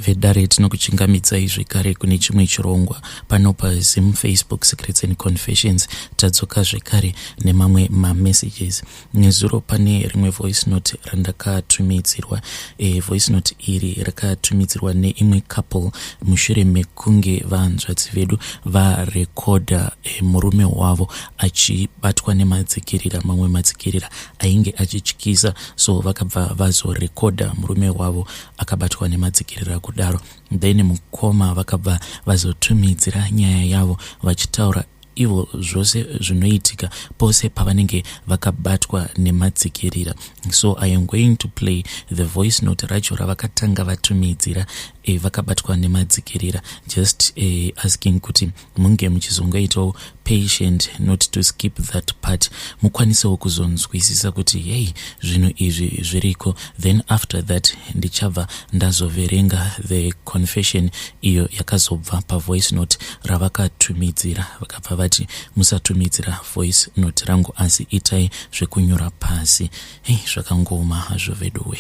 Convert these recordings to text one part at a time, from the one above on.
vedare tinokuchingamidzai zvekare kune chimwe chirongwa pano paFacebook Secrets and Confessions. Tadzoka zvekare nemamwe mamessages. Nezuro pane rimwe voice note randakatumidzirwa. Voice note iri rakatumidzirwa neimwe couple mushure mekunge vanzvadzi vedu varekodha murume wavo achibatwa nemadzikirira, mamwe madzikirira ainge achityisa, so vakabva vazorekodha murume wavo akabatwa nemadzikirira kudaro. Then mukoma vakabva vazotumidzira nyaya yavo vachitaura ivo zvose zvinoitika pose pavanenge vakabatwa nemadzikirira. So I am going to play the voice note racho ravakatanga vatumidzira vakabatwa nemadzikirira, just asking kuti munge muchizongoitawo patient, not to skip that part, mukwanisewo kuzonzwisisa kuti hey, zvinhu izvi zviriko. Then after that ndichabva ndazoverenga the confession iyo yakazobva pavoice note ravakatumidzira. Vakabva vati musatumidzira voice note rangu asi itai zvekunyora pasi. Hey, zvakangoma hazvo veduwe.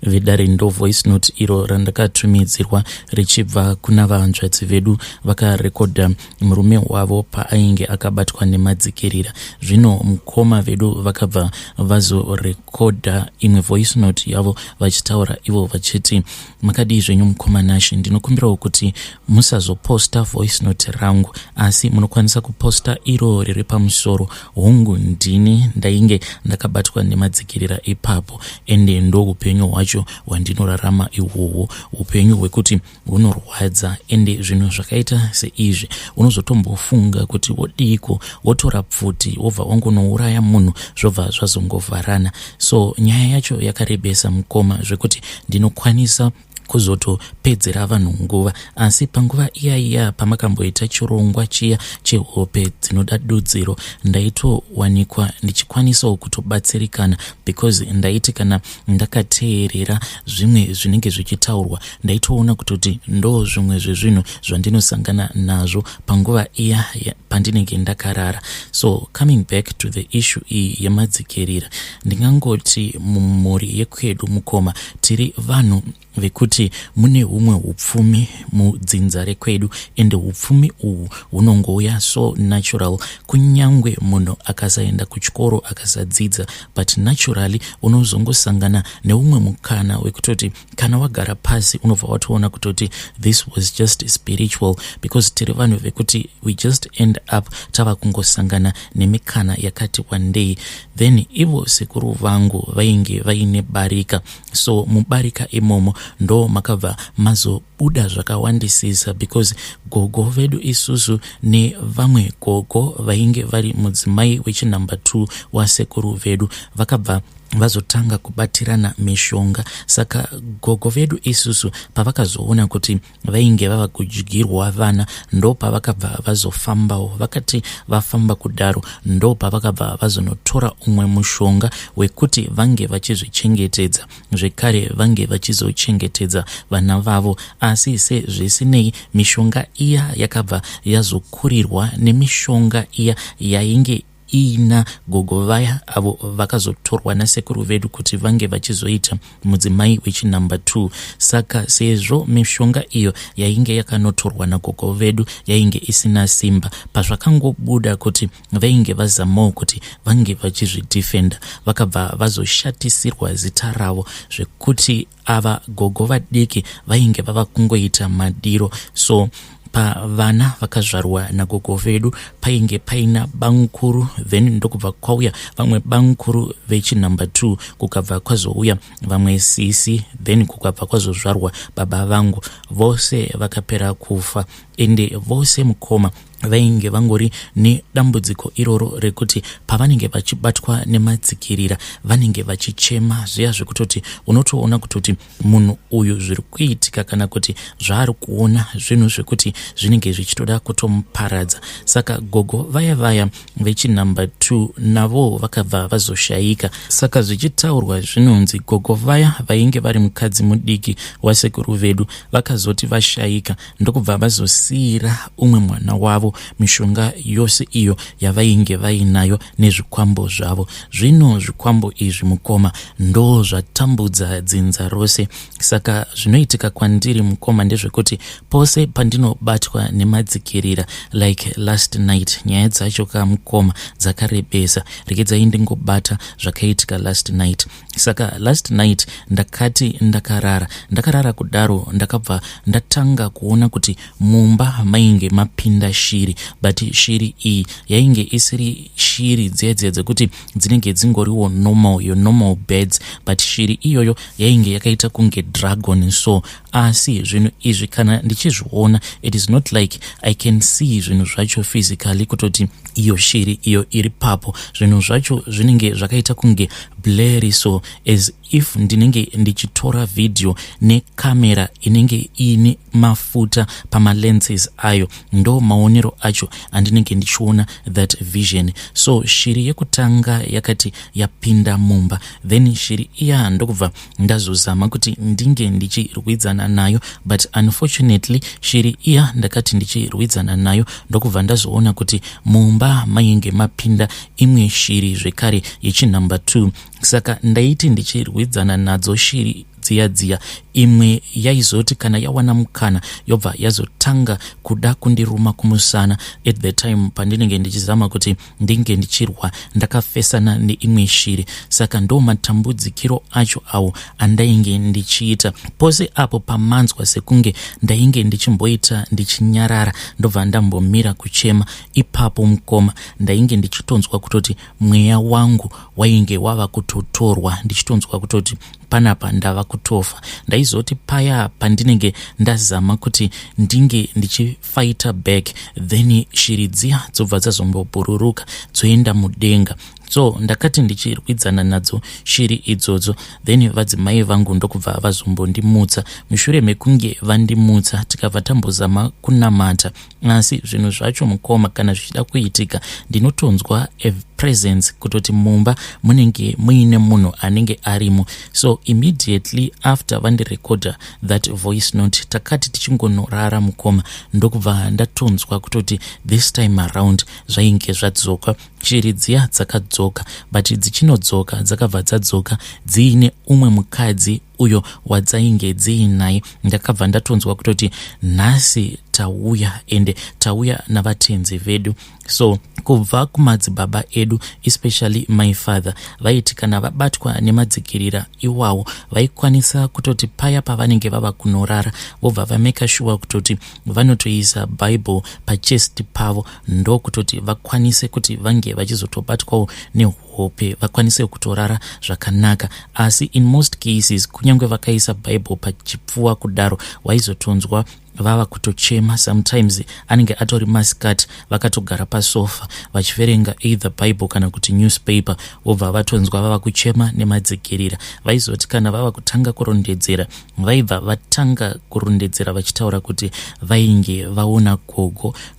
Vedare ndo voice note iro randakatumidzirwa richibva kuna vanzvadzi vedu vakarekodha murume wavo paainge akabatwa nemadzikirira. Zvino mukoma vedu vakabva vazorekodha imwe voice note yavo vachitaura ivo vachiti, makadii zvenyu mukoma Nashi, ndinokumbirawo kuti musazoposta voice note rangu asi munokwanisa kuposta iro riri pamusoro. Hongu ndini ndainge ndakabatwa nemadzikirira ipapo, ende ndo upenyu hwacho wandinorarama ihwohwo, upenyu hwekuti hunorwadza. Ende zvinhu zvakaita seizvi unozotombofunga kuti wodiko, wotora pfuti wobva wangonouraya munhu zvobva zvazongovharana. So nyaya yacho yakarebesa mukoma zvekuti ndinokwanisa kuzotopedzera vanhu nguva, asi panguva iya pamakamboita chirongwa chiya chehope dzinoda dudziro ndaitowanikwa ndichikwanisawo kutobatsirikana, because ndaiti kana ndakateerera zvimwe zvinenge zvichitaurwa ndaitoona kutoti ndo zvimwe zvezvinhu zvandinosangana nazvo panguva iya pandinenge ndakarara. So coming back to the issue iyi yemadzikirira, ndingangoti mumhuri yekwedu mukoma tiri vanhu vekuti mune humwe hupfumi mudzinza rekwedu, ende hupfumi uhu hunongouya so natural. Kunyangwe munhu akasaenda kuchikoro akasadzidza, but naturally unozongosangana neumwe mukana wekutoti kana wagara pasi unobva watoona kutoti this was just spiritual, because tiri vanhu vekuti we just end up tava kungosangana nemikana yakati wandei. Then ivo sekuru vangu vainge vaine barika, so mubarika imomo ndo makabva mazobuda zvakawandisisa, because gogo vedu isusu nevamwe gogo vainge vari mudzimai wechinumber 2 wasekuru vedu vakabva vazotanga kubatirana mishonga. Saka gogo vedu isusu pavakazoona kuti vainge vava kudyirwa vana, ndo pavakabva vazofambawo. Vakati vafamba kudaro ndo pavakabva vazonotora umwe mushonga wekuti vange vachizvichengetedza zvekare, vange vachizochengetedza vana vavo. Asi sezvisinei mishonga iya yakabva yazokurirwa nemishonga iya yainge ina gogo vaya avo vakazotorwa nasekuru vedu kuti vange vachizoita mudzimai wechinumber 2. Saka sezvo mishonga iyo yainge yakanotorwa nagogo vedu yainge isina simba, pazvakangobuda kuti vainge vazamawo kuti vange vachizvidhifenda, vakabva vazoshatisirwa zita ravo zvekuti ava gogo vadiki vainge vava kungoita madiro. So pavana vakazvarwa nagogo vedu painge paina bangukuru, then ndokubva kwauya vamwe bangukuru vechinumber 2, kukabva kwazouya vamwe sisi, then kukabva kwazozvarwa baba vangu. Vose vakapera kufa ende vose mukoma vainge vangori nedambudziko iroro rekuti pavanenge vachibatwa nemadzikirira vanenge vachichema zviya zvekutoti unotoona kutoti munhu uyu zviri kuitika kana kuti zvaari kuona zvinhu zvekuti zvinenge zvichitoda kutomuparadza. Saka gogo vaya vechinumber 2 navo vakabva vazoshayika. Saka zvichitaurwa zvinonzi gogo vaya vainge vari mukadzi mudiki wasekuru vedu vakazoti vashayika ndokubva vazosiyira umwe mwana wavo mishonga yose iyo yavainge vainayo nezvikwambo zvavo. Zvino zvikwambo izvi mukoma ndo zvatambudza dzinza rose. Saka zvinoitika kwandiri mukoma ndezvekuti pose pandinobatwa nemadzikirira like last night, nyaya dzacho kamukoma dzakarebesa, regedzai ndingobata zvakaitika last night. Saka last night ndakati ndakarara kudaro ndakabva ndatanga kuona kuti mumba mainge mapinda shiri, but shiri iyi yainge isiri shiri dzedze dzekuti dzinenge dzingoriwo normal birds, but shiri iyoyo yainge yakaita kunge dragon. So asi zvinhu izvi kana ndichizviona, it is not like I can see zvinhu zvacho physically kutoti iyo shiri iyo iri papo, zvinhu zvacho zvinenge zvakaita kunge blurry, so as if ndinenge ndichitora video nekamera inenge ine mafuta pamalenses ayo, ndo maonero acho andinenge ndichiona that vision. So shiri yekutanga yakati yapinda mumba, then shiri iya ndokubva ndazozama kuti ndinge ndichirwidzana nayo, but unfortunately shiri iya ndakati ndichirwidzana nayo ndokubva ndazoona kuti mumba mainge mapinda imwe shiri zvekare yechinumber 2. Saka ndaiti ndichirwidzana nadzo shiri dziya imwe yaizoti kana yawana mukana yobva yazotanga kuda kundiruma kumusana. At the time pandinenge ndichizama kuti ndinge ndichirwa ndakafesana neimwe shiri. Saka ndo matambudzikiro acho awo andainge ndichiita. Pose apo pamanzwa sekunge ndainge ndichimboita ndichinyarara ndobva ndambomira kuchema, ipapo mukoma ndainge ndichitonzwa kutoti mweya wangu wainge wava kutotorwa, ndichitonzwa kutoti panapa ndava kutofa. Ndaizoti paya pandinenge ndazama kuti ndinge ndichifighter back, then shiri dziya dzobva dzazombobhururuka dzoenda mudenga. So ndakati ndichirwidzana nadzo shiri idzodzo, then vadzimai vangu ndokubva vazombondimutsa. Mushure mekunge vandimutsa tikabva tambozama kunamata, asi zvinhu zvacho mukoma kana zvichida kuitika ndinotonzwa a presence kutoti mumba munenge muine munhu anenge arimo. So immediately after vandirecorda that voice note takati tichingonorara mukoma ndokubva ndatonzwa kutoti this time around zvainge zvadzoka. Shiri dziya dzakadzoka, but dzichinodzoka dzakabva dzadzoka dziine umwe mukadzi uyo wadzainge dziinaye. Ndakabva ndatonzwa kutoti nhasi tauya ende tauya navatenzi vedu. So kubva kumadzibaba edu, especially my father, vaiti kana vabatwa nemadzikirira iwawo vaikwanisa kutoti paya pavanenge vava kunorara vobva vameka sure kutoti vanotoisa Bible pachest pavo ndo kutoti vakwanise kuti vange vachizotobatwawo nehope vakwanise kutorara zvakanaka. Asi in most cases kunyange vakaisa Bible pachipfuwa kudaro waizotonzwa vava kutochema. Sometimes anenge atori masikati vakatogara pasofa vachiverenga either Bible kana kuti newspaper, vobva vatonzwa vava kuchema nemadzikirira. Vaizoti kana vava kutanga kurondedzera vaibva vatanga kurondedzera vachitaura kuti vainge vaona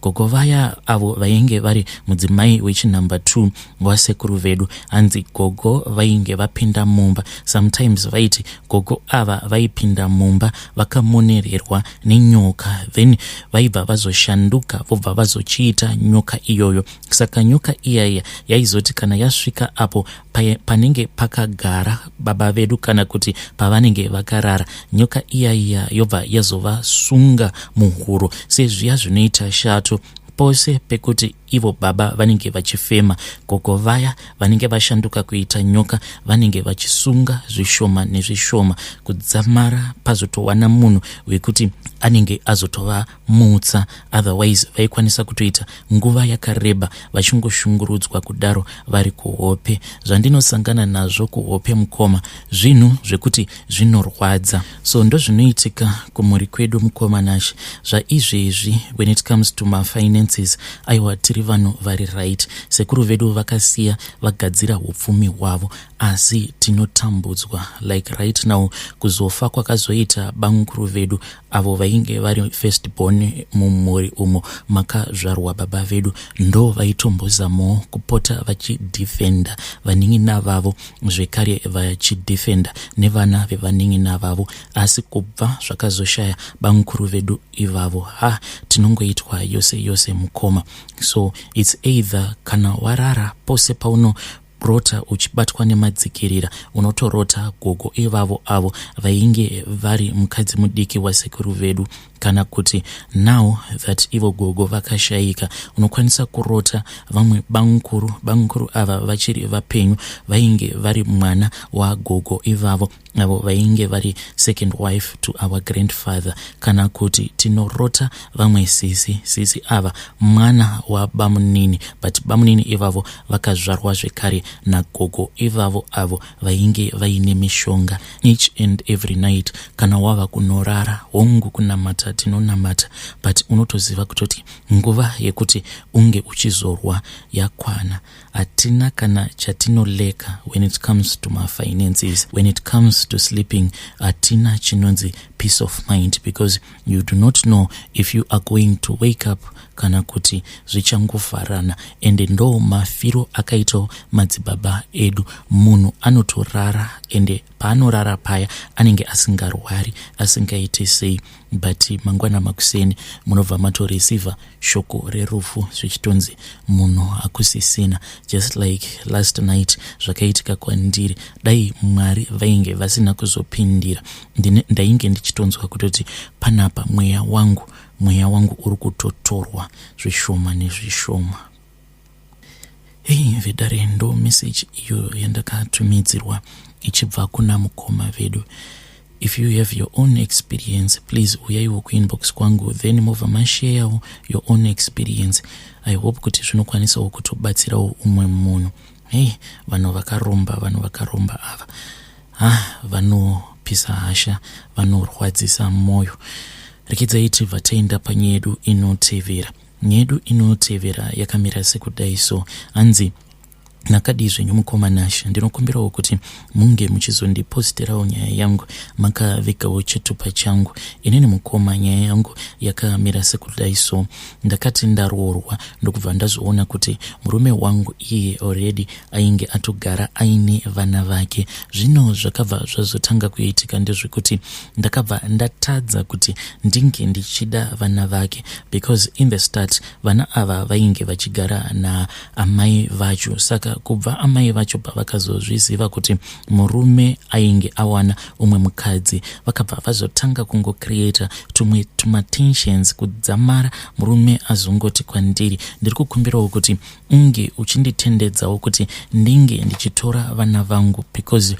gogo vaya avo vainge vari mudzimai wechinumber 2 wasekuru vedu. Hanzi gogo vainge vapinda mumba, sometimes vaiti gogo ava vaipinda mumba vakamonererwa nenyoka nyoka, then vaibva vazoshanduka vobva vazochiita nyoka iyoyo. Saka nyoka iyaya yaizoti kana yasvika apo panenge pakagara baba vedu kana kuti pavanenge vakarara, nyoka iyaya yobva yazovasunga muhuro sezviya zvinoita shato pose pekuti ivo baba vanenge vachifema. Gogo vaya vanenge vashanduka kuita nyoka vanenge vachisunga zvishoma nezvishoma kudzamara pazotowana munhu wekuti anenge azotova mutsa, otherwise vaikwanisa kutoita nguva yakareba vachingoshungurudzwa kudaro vari kuhope. Zvandinosangana nazvo kuhope mukoma zvinhu zvekuti zvinorwadza, so ndo zvinoitika kumhuri kwedu mukoma nashe zvaizvezvi. When it comes to my finances, aiwa tiri vanhu vari right. Sekuru vedu vakasiya vagadzira upfumi hwavo, asi tinotambudzwa. Like right now kuzofa kwakazoita banguru vedu avo vainge vari firstborn mumhuri umo makazvarwa baba vedu, ndo vaitombozamo kupota vachidefenda vanin'ina vavo, zvekare vachidefenda nevana vevanin'ina vavo. Asi kubva zvakazoshaya banguru vedu ivavo, tinongoitwa yose yose mukoma. So it's either kana warara pose pauno rota uchibatwa nemadzikirira, unotorota gogo ivavo avo vainge vari mukadzi mudiki wasekuru vedu, kana kuti now that ivo gogo vakashayika unokwanisa kurota vamwe banguru ava vachiri vapenyu vainge vari mwana wagogo ivavo avo vainge vari second wife to our grandfather, kana kuti tinorota vamwe sisi ava mwana wabamunini, but bamunini ivavo vakazvarwa zvekare nagogo ivavo avo vainge vaine mishonga each and every night. Kana wava kunorara hongu kunamata tinonamata, but unotoziva kutoti nguva yekuti unge uchizorwa yakwana. Hatina kana chatinoleka when it comes to my finances, when it comes to sleeping. Hatina chinonzi peace of mind, because you do not know if you are going to wake up kana kuti zvichangofarana. Ende ndo mafiro akaito madzibaba edu. Munhu anotorara ende paanorara paya anenge asingarwari, asingaiti sei, but mangwana makuseni munobva matoreceiva shoko rerufu zvichitonzi munhu akusisina. Just like last night zvakaitika kwandiri, dai Mwari vainge vasina kuzopindira, ndainge ndichitonzwa kutoti panapa mweya wangu uri kutotorwa zvishoma nezvishoma. Vedare ndo message iyo yandakatumidzirwa ichibva kuna mukoma vedu. If you have your own experience, please uyaiwo kuinbox kwangu, then mova mashare your own experience. I hope kuti zvinokwanisawo kutobatsirawo umwe munhu. Vanhu vakaromba ava vanopisa hasha, vanorwadzisa moyo. Rekedzaiti vataenda panyedu inotevera. Nyedu inotevera yakamira sekudai. So hanzi nakadi zvenyu mukoma nashe, ndinokumbirawo kuti munge muchizondipostirawo nyaya yangu makavikawo chitupa changu. Inini mukoma nyaya yangu yakamira sekudai. So ndakati ndaroorwa ndokubva ndazoona kuti murume wangu iye already ainge atogara aine vana vake. Zvino zvakabva zvazotanga kuitika ndezvekuti ndakabva ndatadza kuti ndinge ndichida vana vake, because in the start vana ava vainge vachigara naamai vacho. Saka kubva amai vacho pavakazozviziva kuti murume ainge awana umwe mukadzi, vakabva vazotanga kungocreata tumwe tumatensions kudzamara murume azongoti kwandiri, ndiri kukumbirawo kuti unge uchinditendedzawo kuti ndinge ndichitora vana vangu, because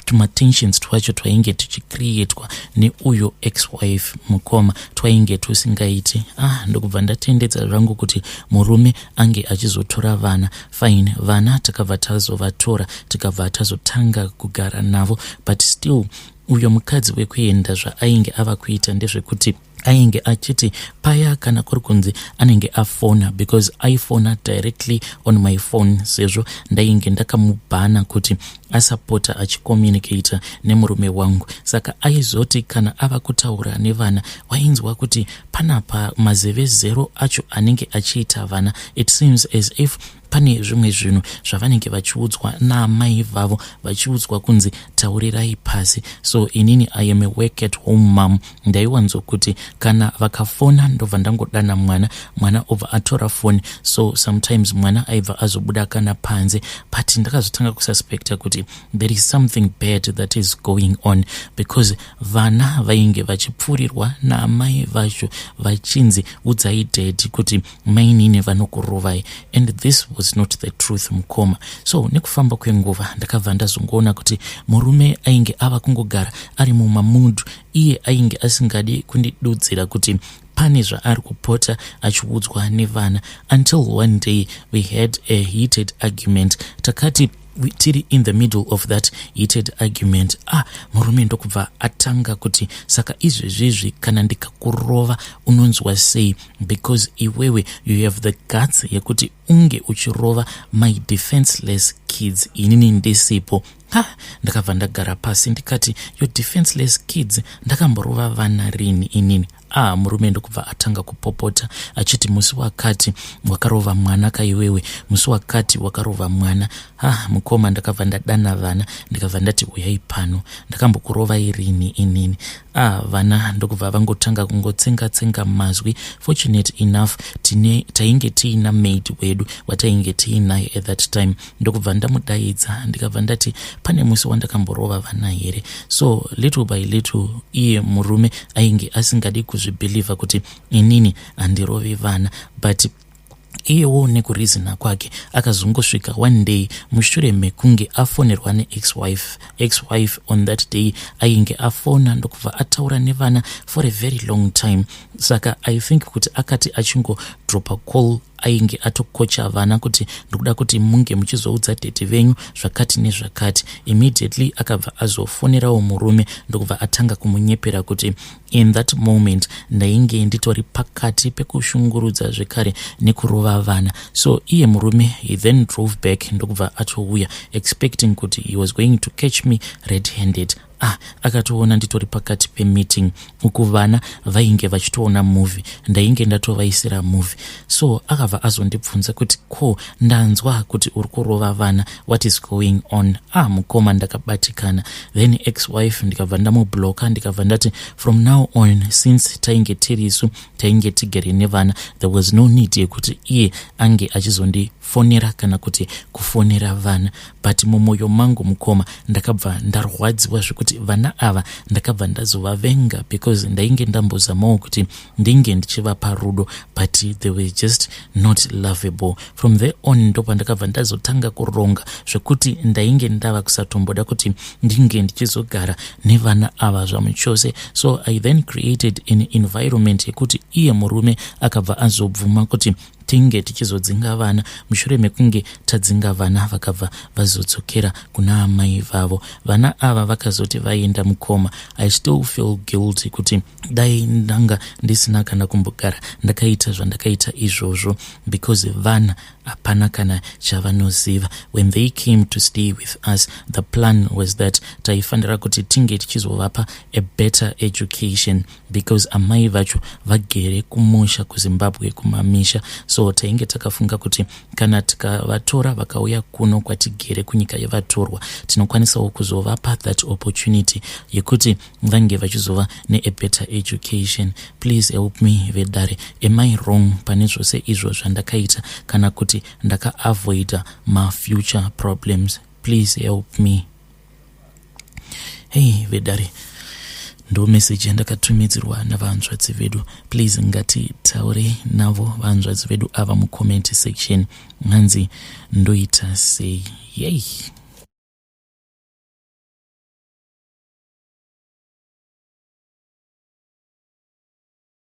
tumatensions twacho twainge tuchicreatwa neuyo ex-wife mukoma twainge tusingaiti. Ndokubva ndatendedza zvangu kuti murume ange achizotora vana. Fine, vana takabva tazovatora tikabva tazotanga kugara navo, but still uyo mukadzi wekuenda zvaainge ava kuita ndezvekuti ainge achiti paya kana kuri kunzi anenge afona, because aifona directly on my phone, sezvo ndainge ndakamubhana kuti asapota achicommunicata nemurume wangu. Saka aizoti kana ava kutaura nevana wainzwa kuti panapa mazeve zero acho anenge achiita vana. It seems as if pane zvimwe zvinhu zvavanenge vachiudzwa naamai vavo, vachiudzwa kunzi taurirai pasi. So inini I am a work at home mom. Ndaiwanzo kuti kana vakafona ndobva ndangodana mwana obva atora foni. So sometimes mwana aibva azobuda kana panze, but ndakazotanga kususpecta kuti there is something bad that is going on, because vana vainge vachipfurirwa naamai vacho vachinzi udzai dad kuti mainini vanokurovai, and this was not the truth mukoma. So nekufamba kwenguva ndakabva ndazongoona kuti murume ainge ava kungogara ari mumamudu, iye ainge asingadi kundidudzira kuti pane zvaari kupota achiudzwa nevana, until one day we had a heated argument. Takati tiri in the middle of that heated argument, murume ndokubva atanga kuti saka izvezvizvi kana ndikakurova unonzwa sei, because iwewe you have the guts yekuti unge uchirova my defenseless kids, inini ndisipo. Ndakabva ndagara pasi ndikati your defenseless kids, ndakamborova vana rini inini? Murume ndokubva atanga kupopota achiti musi wakati wakarova mwana kaiwewe, musi wakati wakarova mwana. Mukoma ndakabva ndadana vana ndikabva ndati uyai pano, ndakambokurova irini inini? Vana ndokubva vangotanga kungotsenga mazwi. Fortunate enough tainge tiina maid wedu watainge tiinaye at that time. Ndokubva ndamudaidza ndikabva ndati pane musi wandakamborova vana here. So little by little iye murume ainge asingadi kuzvibhiliva kuti inini handirovi vana, but iyewo nekurizina kwake akazongosvika one day mushure mekunge afonerwa ne-ex-wife on that day ainge afona ndokubva ataura nevana for a very long time. Saka I think kuti akati achingodropa call ainge atokocha vana kuti ndokuda kuti munge muchizoudza tete venyu zvakati nezvakati. Immediately akabva azofonerawo murume ndokubva atanga kumunyepera kuti in that moment ndainge nditori pakati pekushungurudza zvekare nekurova vana. So iye murume he then drove back ndokubva atouya expecting kuti he was going to catch me red-handed. Akatoona nditori pakati pemeeting uku vana vainge vachitoona movie, ndainge ndatovaisira movie. So akabva azondibvunza kuti ko ndanzwa kuti uri kurova vana, what is going on? Mukoma ndakabatikana. Then ex-wife ndikabva ndamubloka ndikabva ndati from now on since tainge tirisu tainge tigere nevana, there was no need yekuti iye ange achizondifonera kana kuti kufonera vana. But mumwoyo mangu mukoma ndakabva ndarwadziwa zvekuti vana ava ndakabva ndazovavenga, because ndainge ndambozamawo kuti ndinge ndichivapa rudo, but they were just not lovable. From there on ndopa ndakabva ndazotanga kuronga zvekuti ndainge ndava kusatomboda kuti ndinge ndichizogara nevana ava zvamuchose. So I then created an environment yekuti iye murume akabva azobvuma kuti tinge tichizodzinga vana. Mushure mekunge tadzinga vana vakabva vazodzokera kuna amai vavo. Vana ava vakazoti vaenda mukoma. I still feel guilty kuti dai ndanga ndisina kana kumbogara ndakaita zvandakaita izvozvo, because vana hapana kana chavanoziva. When they came to stay with us, the plan was that taifanira kuti tinge tichizovapa a better education, because amai vacho vagere kumusha kuZimbabwe kumamisha. So tainge takafunga kuti kana tikavatora vakauya kuno kwatigere kunyika yevatorwa, tinokwanisawo kuzovapa that opportunity yekuti vange vachizova ne a better education. Please help me vedare. Am I wrong pane zvose izvo zvandakaita kana kuti ndaka-avoida my future problems? Please help me. Hey vedare, ndo message yandakatumidzirwa navanzvadzi vedu. Please ngatitaure navo vanzvadzi vedu ava mucomment section. Nhanzi ndoita sei? Yay!